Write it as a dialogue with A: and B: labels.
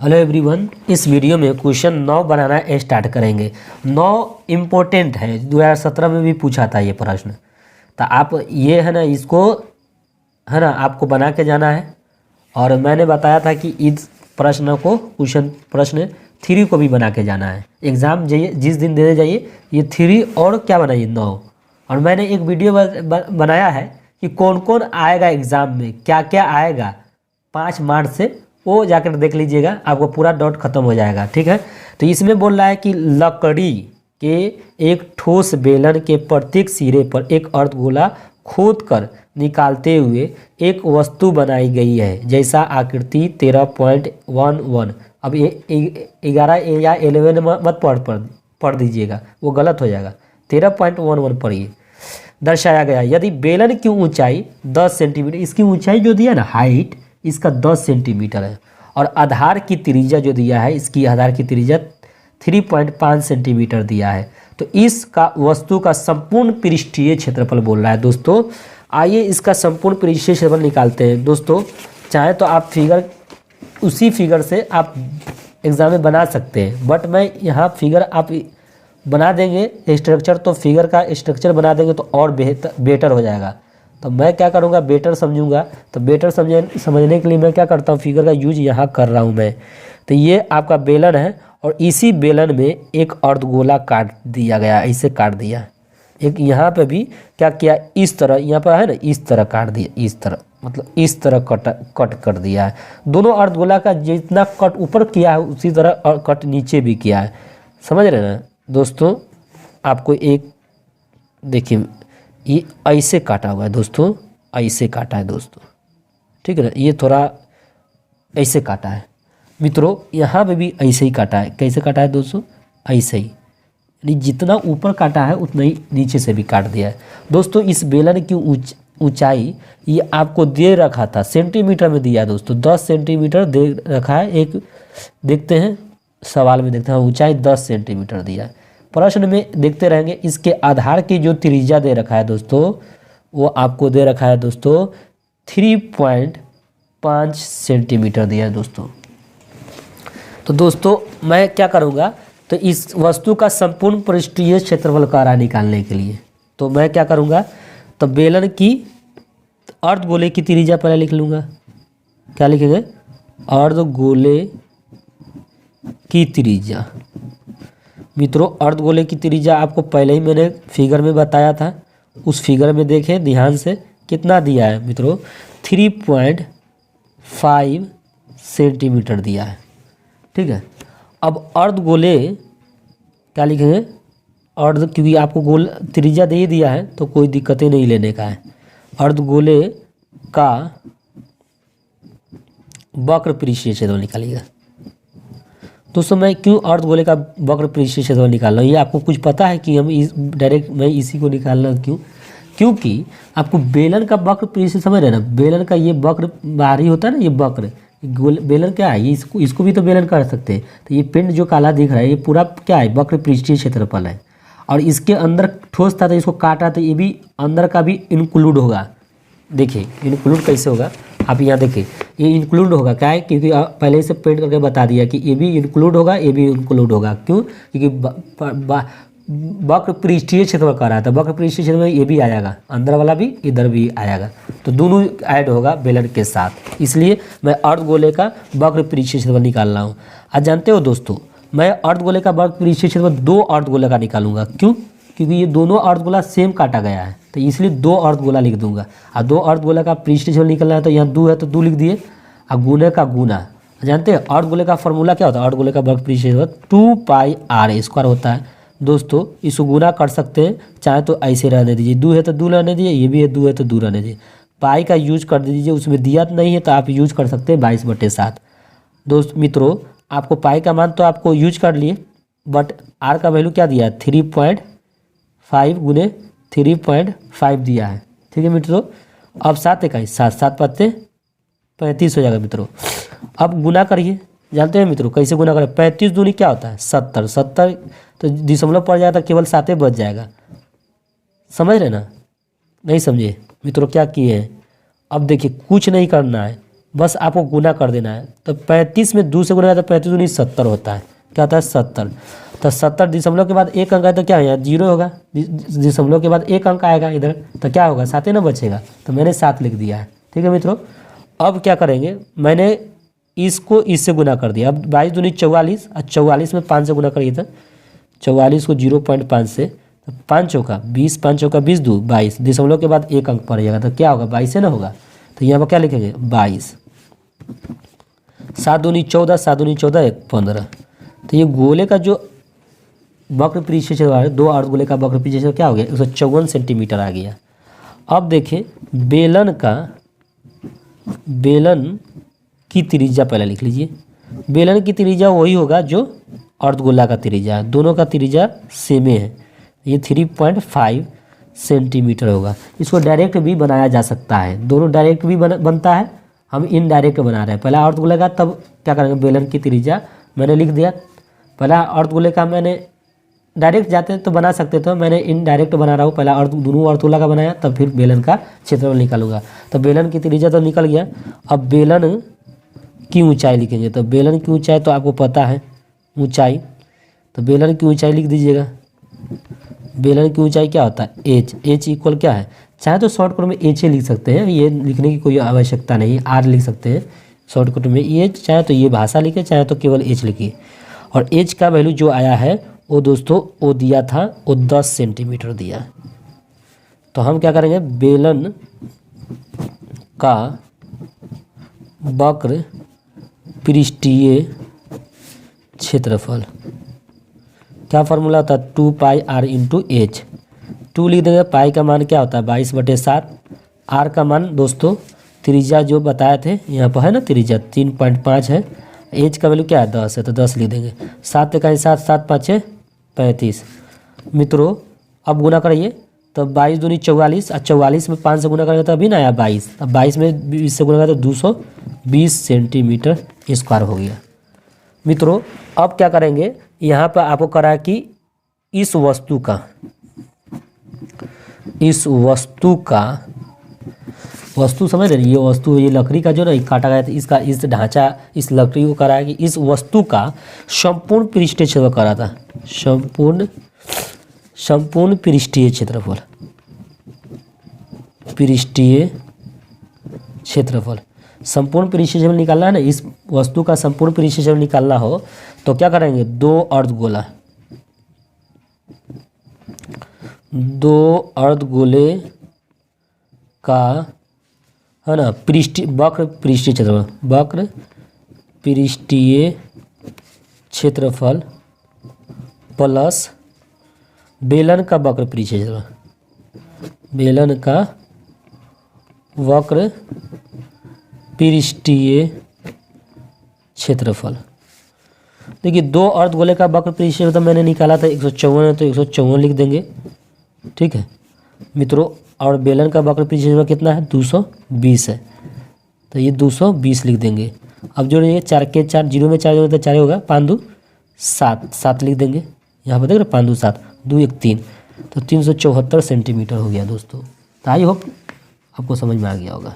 A: Hello everyone, इस video में question 9 बनाना start करेंगे। 9 इम्पोर्टेंट है, 2017 में भी पूछा था ये प्रश्न। तो आप ये है ना, इसको है ना आपको बना के जाना है। और मैंने बताया था कि इस प्रश्न को प्रश्न 3 को भी बना के जाना है। एग्ज़ाम जाइए जिस दिन देने जाइए, ये 3 और क्या बनाइए 9। और मैंने एक वीडियो बनाया है कि कौन कौन आएगा एग्ज़ाम में, क्या क्या आएगा 5 मार्च से, वो जाकर देख लीजिएगा, आपको पूरा डाउट खत्म हो जाएगा। ठीक है, तो इसमें बोल रहा है कि लकड़ी के एक ठोस बेलन के प्रत्येक सिरे पर एक अर्धगोला खोद कर निकालते हुए एक वस्तु बनाई गई है, जैसा आकृति 13.11। अब ये 11 या 11 मत पढ़ दीजिएगा, वो गलत हो जाएगा। 13.11 पढ़िए। दर्शाया गया यदि बेलन की ऊंचाई 10 सेंटीमीटर, इसकी ऊंचाई जो दिया ना, हाइट इसका 10 सेंटीमीटर है, और आधार की त्रिज्या जो दिया है, इसकी आधार की त्रिज्या 3.5 सेंटीमीटर दिया है, तो इसका वस्तु का संपूर्ण पृष्ठीय क्षेत्रफल बोल रहा है। दोस्तों आइए इसका संपूर्ण पृष्ठीय क्षेत्रफल निकालते हैं। दोस्तों चाहे तो आप उसी फिगर से आप एग्जाम में बना सकते हैं, बट मैं यहाँ फिगर आप बना देंगे स्ट्रक्चर, तो फिगर का स्ट्रक्चर बना देंगे तो और बेटर हो जाएगा। तो मैं क्या करूँगा, बेटर समझूंगा। तो बेटर समझने के लिए मैं क्या करता हूँ, फिगर का यूज यहाँ कर रहा हूँ मैं। तो ये आपका बेलन है, और इसी बेलन में एक अर्धगोला काट दिया गया, ऐसे काट दिया। एक यहाँ पे भी क्या किया, इस तरह यहाँ पर है ना, इस तरह काट दिया, इस तरह, मतलब इस तरह कट कर दिया है। दोनों अर्धगोला का जितना कट ऊपर किया है, उसी तरह कट नीचे भी किया है। समझ रहे ना दोस्तों। आपको एक देखिए, ये ऐसे काटा हुआ है दोस्तों, ऐसे काटा है दोस्तों, ठीक है ना। ये थोड़ा ऐसे काटा है मित्रों, यहाँ पे भी ऐसे ही काटा है। कैसे काटा है दोस्तों, ऐसे ही, यानी जितना ऊपर काटा है उतना ही नीचे से भी काट दिया है। दोस्तों इस बेलन की ऊंचाई ये आपको दे रखा था, सेंटीमीटर में दिया है दोस्तों, 10 सेंटीमीटर दे रखा है। एक देखते हैं सवाल में, देखते हैं ऊंचाई 10 सेंटीमीटर दिया है। प्रश्न में देखते रहेंगे, इसके आधार की जो त्रिज्या दे रखा है दोस्तों, वो आपको दे रखा है दोस्तों 3.5 सेंटीमीटर दिया है दोस्तों। तो दोस्तों मैं क्या करूँगा, तो इस वस्तु का संपूर्ण पृष्ठीय क्षेत्रफल का निकालने के लिए तो मैं क्या करूँगा, तो बेलन की अर्धगोले की त्रिज्या पहले लिख लूँगा। क्या लिखेंगे, अर्धगोले की त्रिज्या। मित्रों अर्धगोले की त्रिज्या आपको पहले ही मैंने फिगर में बताया था, उस फिगर में देखें ध्यान से, कितना दिया है मित्रों, 3.5 सेंटीमीटर दिया है। ठीक है, अब अर्धगोले क्या लिखेंगे, क्योंकि आपको गोल त्रिज्या दे ही दिया है तो कोई दिक्कतें नहीं लेने का है। अर्धगोले का वक्र पृष्ठीय क्षेत्रफल निकालिएगा। दोस्तों मैं क्यों अर्धगोले का वक्र पृष्ठीय क्षेत्रफल निकाल रहा हूँ, ये आपको कुछ पता है कि हम डायरेक्ट मैं इसी को निकाल रहा हूँ क्यों, क्योंकि आपको बेलन का वक्र पृष्ठीय समझ रहे हैं ना, बेलन का ये वक्र बाहरी होता है ना, ये वक्र बेलन क्या है, ये इसको भी तो बेलन कर सकते हैं। तो ये पिंड जो काला दिख रहा है, ये पूरा क्या है, वक्र पृष्ठीय क्षेत्रफल है। और इसके अंदर ठोस था तो इसको काटा, तो ये भी अंदर का भी इंक्लूड होगा। देखिए इंक्लूड कैसे होगा, आप यहाँ देखिए, ये इंक्लूड होगा। क्या है, क्योंकि पहले से पेंट करके बता दिया कि ये भी इंक्लूड होगा, ये भी इंक्लूड होगा। क्यों, क्योंकि वक्र पृष्ठीय क्षेत्रफल कर रहा था, वक्र पृष्ठीय क्षेत्र में ये भी आएगा, अंदर वाला भी इधर भी आएगा, तो दोनों ऐड होगा बेलन के साथ। इसलिए मैं अर्धगोले का वक्र पृष्ठीय क्षेत्रफल निकाल रहा हूँ। आज जानते हो दोस्तों, मैं अर्धगोले का वक्र पृष्ठीय क्षेत्रफल 2 अर्धगोले का निकालूंगा। क्यों, क्योंकि ये दोनों अर्धगोला सेम काटा गया है, तो इसलिए 2 अर्धगोला लिख दूंगा। और 2 अर्धगोला का पृष्ठीय क्षेत्रफल निकलना है, तो यहाँ 2 है तो 2 लिख दिए, और गुने का गुना। जानते हैं अर्धगोले का फॉर्मूला क्या होता है, अर्धगोले का वक्र पृष्ठीय क्षेत्रफल 2πr² होता है दोस्तों। इसको गुना कर सकते हैं, चाहे तो ऐसे रहने दीजिए, 2 है तो 2 रहने दीजिए, ये भी है 2 है तो 2 रहने दीजिए। पाई का यूज कर दीजिए, उसमें दिया नहीं है तो आप यूज कर सकते हैं 22/7। दोस्त मित्रों आपको पाई का मान तो आपको यूज कर लिए, बट आर का वैल्यू क्या दिया है, 3.5 गुने 3.5 दिया है। ठीक है मित्रों, अब 7 इकाई 7, 7 पत्ते 35 हो जाएगा मित्रों। अब गुना करिए, जानते हैं मित्रों कैसे गुना करें, 35 दूनी क्या होता है 70, 70 तो दशमलव पड़ जाएगा, तो केवल 7 बच जाएगा। समझ रहे ना, नहीं समझे मित्रों क्या किए हैं। अब देखिए कुछ नहीं करना है, बस आपको गुना कर देना है। तो 35 में 2 से गुना तो 35 दूनी 70 होता है। क्या होता है 70। तो 70 दशमलव के बाद एक अंक है तो क्या है, 0 होगा। दशमलव के बाद एक अंक आएगा इधर तो क्या होगा, 7 ही ना बचेगा। तो मैंने 7 लिख दिया है। ठीक है मित्रों, अब क्या करेंगे, मैंने इसको इससे गुना कर दिया। अब 22 दूनी 44 और 44 में 5 से गुना करिए तो 44 को 0.5 से, तो 5 चौका 20, 5 चौका 20, 2 22, दशमलव के बाद एक अंक पड़ जाएगा तो क्या होगा, 22 से ना होगा। तो यहाँ पर क्या लिखेंगे 22। 7 दूनी 14, 7 दूनी 14, 15। तो ये गोले का जो वक्र पृष्ठ क्षेत्र है, 2 अर्धगोले का वक्र पृष्ठ क्षेत्र क्या हो गया, 154 सेंटीमीटर आ गया। अब देखें बेलन की त्रिज्या पहले लिख लीजिए। बेलन की त्रिज्या वही होगा जो अर्धगोला का त्रिज्या है, दोनों का त्रिज्या सेम है। ये 3.5 सेंटीमीटर होगा। इसको डायरेक्ट भी बनाया जा सकता है, दोनों डायरेक्ट भी बनता है, हम इनडायरेक्ट बना रहे हैं। पहला अर्धगोले का, तब क्या करेंगे, बेलन की त्रिज्या मैंने लिख दिया। पहला अर्धगोले का मैंने डायरेक्ट जाते तो बना सकते थे, मैंने इनडायरेक्ट बना रहा हूँ। पहला दोनों अर्धगोला का बनाया, तब फिर बेलन का क्षेत्रफल निकालूंगा। तो बेलन की त्रिज्या तो निकल गया। अब बेलन की ऊंचाई लिखेंगे। तो बेलन की ऊंचाई तो आपको पता है ऊंचाई, तो बेलन की ऊंचाई लिख दीजिएगा। बेलन की ऊंचाई क्या होता है, एच इक्वल क्या है, चाहे तो शॉर्टकट में एच लिख सकते हैं, ये लिखने की कोई आवश्यकता नहीं, आर लिख सकते हैं शॉर्टकट में। एच चाहे तो ये भाषा लिखे, चाहे तो केवल एच लिखिए। और एच का वैल्यू जो आया है वो दोस्तों वो दिया था, वो 10 सेंटीमीटर दिया। तो हम क्या करेंगे, बेलन का वक्र पृष्ठीय क्षेत्रफल, क्या फार्मूला होता है, 2 पाई आर इंटू एच। 2 लिख देंगे, पाई का मान क्या होता है 22/7, आर का मान दोस्तों त्रिज्या जो बताए थे यहाँ पर है ना, त्रिज्या 3.5 है, एच का वैल्यू क्या है 10 है, तो 10 लिख देंगे। 7 का 7, 7 5 35। मित्रों अब गुना करिए, तो 22 दूनी 44 और 44 में 5 से गुना करेंगे तो अभी ना आया 22। अब 22 में 20 से गुना करें तो 220 सेंटीमीटर स्क्वायर हो गया। मित्रों अब क्या करेंगे, यहाँ पर आपको करा कि इस वस्तु का वस्तु समझ रहे, ये वस्तु, ये लकड़ी का जो ना काटा गया था, इसका इस ढांचा, इस लकड़ी को करा कि इस वस्तु का संपूर्ण पृष्ठीय क्षेत्रफल करा था, संपूर्ण पृष्ठीय क्षेत्रफल, संपूर्ण पृष्ठीय क्षेत्रफल निकालना है ना, इस वस्तु का संपूर्ण पृष्ठीय क्षेत्रफल निकालना हो तो क्या करेंगे, 2 अर्धगोले का है ना वक्र पृष्ठीय क्षेत्रफल प्लस बेलन का वक्र पृष्ठीय क्षेत्रफल, बेलन का वक्र पृष्ठीय क्षेत्रफल। देखिए 2 अर्धगोले का वक्र पृष्ठीय क्षेत्रफल मैंने निकाला था 154 है, तो 154 लिख देंगे। ठीक है मित्रों, और बेलन का वक्र पृष्ठीय क्षेत्रफल कितना है 220 है, तो ये 220 लिख देंगे। अब जो ये 4 के 4, 0 में 4 जोड़े तो 4 होगा, 5 2 7, 7 लिख देंगे। यहाँ पर देख रहे 5 2 7, 2 1 3, तो 374 सेंटीमीटर हो गया दोस्तों। तो आई होप आपको समझ में आ गया होगा।